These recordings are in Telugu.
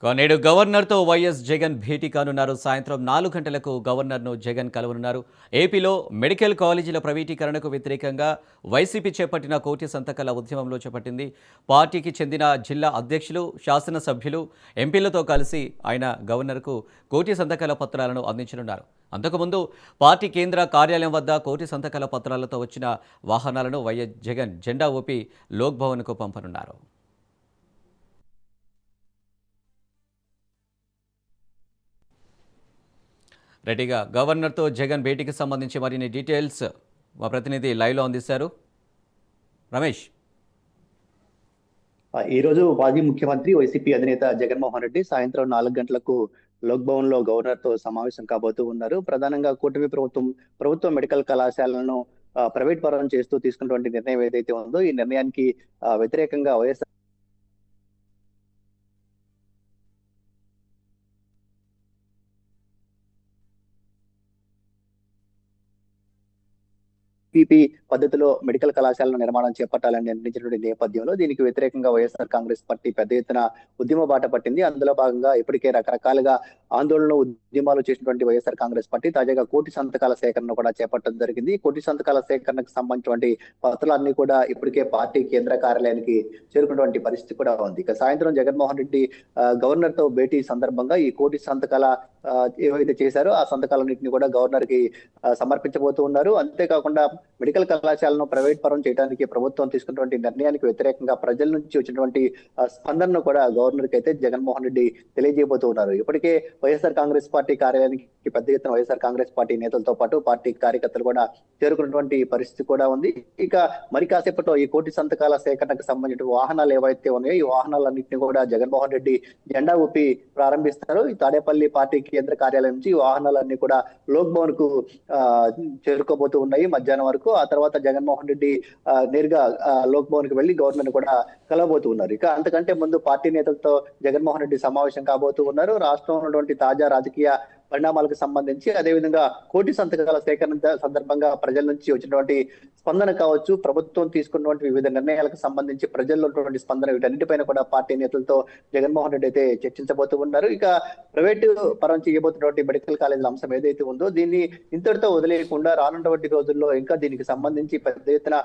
నేడు గవర్నర్తో వైఎస్ జగన్ భేటీ కానున్నారు. సాయంత్రం 4 గంటలకు గవర్నర్ను జగన్ కలవనున్నారు. ఏపీలో మెడికల్ కాలేజీల ప్రైవేటీకరణకు వ్యతిరేకంగా వైసీపీ చేపట్టిన కోటి సంతకాల ఉద్యమంలో చేపట్టింది. పార్టీకి చెందిన జిల్లా అధ్యక్షులు, శాసనసభ్యులు, ఎంపీలతో కలిసి ఆయన గవర్నర్కు కోటి సంతకాల పత్రాలను అందించనున్నారు. అంతకుముందు పార్టీ కేంద్ర కార్యాలయం వద్ద కోటి సంతకాల పత్రాలతో వచ్చిన వాహనాలను వైఎస్ జగన్ జెండా ఊపి లోక్ భవన్కు పంపనున్నారు. రెడ్డిగా గవర్నర్తో జగన్ భేటీకి సంబంధించి మరిన్ని డీటెయిల్స్ మా ప్రతినిధి లైవ్లో అందిస్తారు. రమేష్, ఈరోజు మాజీ ముఖ్యమంత్రి వైసీపీ అధినేత జగన్మోహన్ రెడ్డి సాయంత్రం 4 గంటలకు లోక్ భవన్ లో గవర్నర్ తో సమావేశం కాబోతూ ఉన్నారు. ప్రధానంగా కూటమి ప్రభుత్వ మెడికల్ కళాశాలను ప్రైవేట్ పరం చేస్తూ తీసుకున్నటువంటి నిర్ణయం ఏదైతే ఉందో ఈ నిర్ణయానికి వ్యతిరేకంగా వైఎస్ఆర్ పీపీ పద్ధతిలో మెడికల్ కళాశాలను నిర్మాణం చేపట్టాలని నిర్ణయించినటువంటి నేపథ్యంలో దీనికి వ్యతిరేకంగా వైఎస్ఆర్ కాంగ్రెస్ పార్టీ పెద్ద ఎత్తున ఉద్యమ బాట పట్టింది. అందులో భాగంగా ఇప్పటికే రకరకాలుగా ఆందోళన ఉద్యమాలు చేసినటువంటి వైఎస్ఆర్ కాంగ్రెస్ పార్టీ తాజాగా కోటి సంతకాల సేకరణ కూడా చేపట్టడం జరిగింది. కోటి సంతకాల సేకరణకు సంబంధించినటువంటి పత్రాలన్నీ కూడా ఇప్పటికే పార్టీ కేంద్ర కార్యాలయానికి చేరుకున్నటువంటి పరిస్థితి కూడా ఉంది. ఇక సాయంత్రం జగన్మోహన్ రెడ్డి గవర్నర్ తో భేటీ సందర్భంగా ఈ కోటి సంతకాల ఏవైతే చేశారో ఆ సంతకాలన్నింటినీ కూడా గవర్నర్ కి సమర్పించబోతూ ఉన్నారు. అంతేకాకుండా మెడికల్ కళాశాలను ప్రైవేట్ పరం చేయడానికి ప్రభుత్వం తీసుకున్నటువంటి నిర్ణయానికి వ్యతిరేకంగా ప్రజల నుంచి వచ్చినటువంటి స్పందనను కూడా గవర్నర్ కి అయితే జగన్మోహన్ రెడ్డి తెలియజేయబోతూ ఉన్నారు. ఇప్పటికే వైఎస్ఆర్ కాంగ్రెస్ పార్టీ కార్యాలయానికి పెద్ద ఎత్తున వైఎస్ఆర్ కాంగ్రెస్ పార్టీ నేతలతో పాటు పార్టీ కార్యకర్తలు కూడా చేరుకున్నటువంటి పరిస్థితి కూడా ఉంది. ఇక మరి కాసేపట్లో ఈ కోటి సంతకాల సేకరణకు సంబంధించిన వాహనాలు ఏవైతే ఉన్నాయో ఈ వాహనాలన్నింటినీ కూడా జగన్మోహన్ రెడ్డి జెండా ఊపి ప్రారంభిస్తారు. ఈ తాడేపల్లి పార్టీ కేంద్ర కార్యాలయం నుంచి వాహనాలన్నీ కూడా లోక్ భవన్ కు చేరుకోబోతూ ఉన్నాయి మధ్యాహ్నం వరకు. ఆ తర్వాత జగన్మోహన్ రెడ్డి నేరుగా లోక్ భవన్ కి వెళ్లి గవర్నర్ కూడా కలవబోతూ ఉన్నారు. ఇక అంతకంటే ముందు పార్టీ నేతలతో జగన్మోహన్ రెడ్డి సమావేశం కాబోతూ ఉన్నారు. రాష్ట్రంలో ఉన్నటువంటి తాజా రాజకీయ పరిణామాలకు సంబంధించి అదేవిధంగా కోటి సంతకాల సేకరణ సందర్భంగా ప్రజల నుంచి వచ్చినటువంటి స్పందన కావచ్చు, ప్రభుత్వం తీసుకున్నటువంటి వివిధ నిర్ణయాలకు సంబంధించి ప్రజల్లో ఉన్నటువంటి స్పందన వీటన్నిటిపైన కూడా పార్టీ నేతలతో జగన్మోహన్ రెడ్డి అయితే చర్చించబోతూ ఉన్నారు. ఇక ప్రైవేటు పరం చేయబోతున్నటువంటి మెడికల్ కాలేజీల అంశం ఏదైతే ఉందో దీన్ని ఇంతటితో వదిలేయకుండా రానున్నటువంటి రోజుల్లో ఇంకా దీనికి సంబంధించి పెద్ద ఎత్తున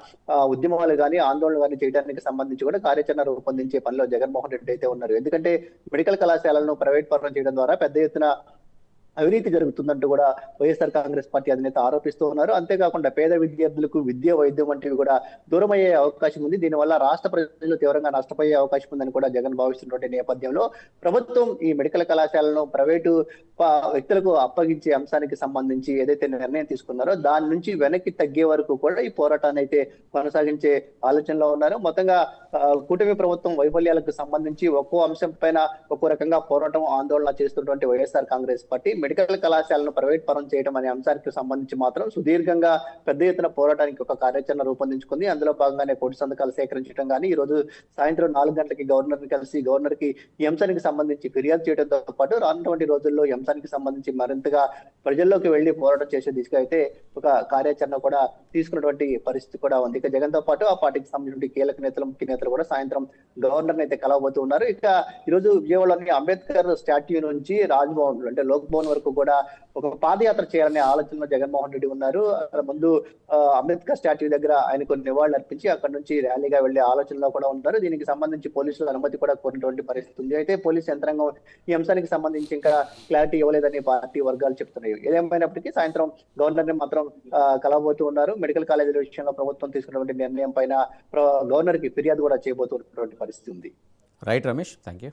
ఉద్యమాలు కానీ ఆందోళన కానీ చేయడానికి సంబంధించి కూడా కార్యాచరణ రూపొందించే పనిలో జగన్మోహన్ రెడ్డి అయితే ఉన్నారు. ఎందుకంటే మెడికల్ కళాశాలను ప్రైవేట్ పరం చేయడం ద్వారా పెద్ద ఎత్తున అవినీతి జరుగుతుందంటూ కూడా వైఎస్ఆర్ కాంగ్రెస్ పార్టీ అధినేత ఆరోపిస్తూ ఉన్నారు. అంతేకాకుండా పేద విద్యార్థులకు విద్య, వైద్యం వంటివి కూడా దూరం అయ్యే అవకాశం ఉంది. దీనివల్ల రాష్ట్ర ప్రజలు తీవ్రంగా నష్టపోయే అవకాశం ఉందని కూడా జగన్ భావిస్తున్నటువంటి నేపథ్యంలో ప్రభుత్వం ఈ మెడికల్ కళాశాలను ప్రైవేటు వ్యక్తులకు అప్పగించే అంశానికి సంబంధించి ఏదైతే నిర్ణయం తీసుకున్నారో దాని నుంచి వెనక్కి తగ్గే వరకు కూడా ఈ పోరాటాన్ని అయితే కొనసాగించే ఆలోచనలో ఉన్నారు. మొత్తంగా కూటమి ప్రభుత్వం వైఫల్యాలకు సంబంధించి ఒక్కో అంశం పైన ఒక్కో రకంగా పోరాటం ఆందోళన చేస్తున్నటువంటి వైఎస్ఆర్ కాంగ్రెస్ పార్టీ మెడికల్ కళాశాలను ప్రైవేట్ పరం చేయడం అనే అంశానికి సంబంధించి మాత్రం సుదీర్ఘంగా పెద్ద ఎత్తున పోరాటానికి ఒక కార్యాచరణ రూపొందించుకుంది. అందులో భాగంగానే కోటి సంతకాలు సేకరించడం కానీ ఈ రోజు సాయంత్రం 4 గంటలకి గవర్నర్ ని కలిసి గవర్నర్ కి ఈ అంశానికి సంబంధించి ఫిర్యాదు చేయడంతో పాటు రానున్నటువంటి రోజుల్లో ఈ అంశానికి సంబంధించి మరింతగా ప్రజల్లోకి వెళ్లి పోరాటం చేసే దిశగా అయితే ఒక కార్యాచరణ కూడా తీసుకున్నటువంటి పరిస్థితి కూడా ఉంది. ఇక జగన్ తో పాటు ఆ పార్టీకి సంబంధించిన కీలక నేతలు, ముఖ్య నేతలు కూడా సాయంత్రం గవర్నర్ అయితే కలవబోతూ ఉన్నారు. ఇక ఈరోజు విజయవాడలోని అంబేద్కర్ స్టాట్యూ నుంచి రాజ్భవన్ అంటే లోక్ భవన్ వరకు కూడా ఒక పాదయాత్ర చేయాలనే ఆలోచనలో జగన్మోహన్ రెడ్డి ఉన్నారు. ముందు అంబేద్కర్ స్టాట్యూ దగ్గర ఆయనకు నివాళులు అర్పించి అక్కడ నుంచి ర్యాలీగా వెళ్లే ఆలోచనలో కూడా ఉంటారు. దీనికి సంబంధించి పోలీసుల అనుమతి కూడా కోరినటువంటి పరిస్థితి ఉంది. అయితే పోలీసు యంత్రాంగం ఈ అంశానికి సంబంధించి ఇంకా క్లారిటీ ఇవ్వలేదని పార్టీ వర్గాలు చెప్తున్నాయి. ఏదేమైనప్పటికీ సాయంత్రం గవర్నర్ ని మాత్రం కలవబోతూ ఉన్నారు. మెడికల్ కాలేజీల విషయంలో ప్రభుత్వం తీసుకున్నటువంటి నిర్ణయం పైన గవర్నర్ కి ఫిర్యాదు కూడా చేయబోతున్నటువంటి పరిస్థితి ఉంది. Right Ramesh, thank you.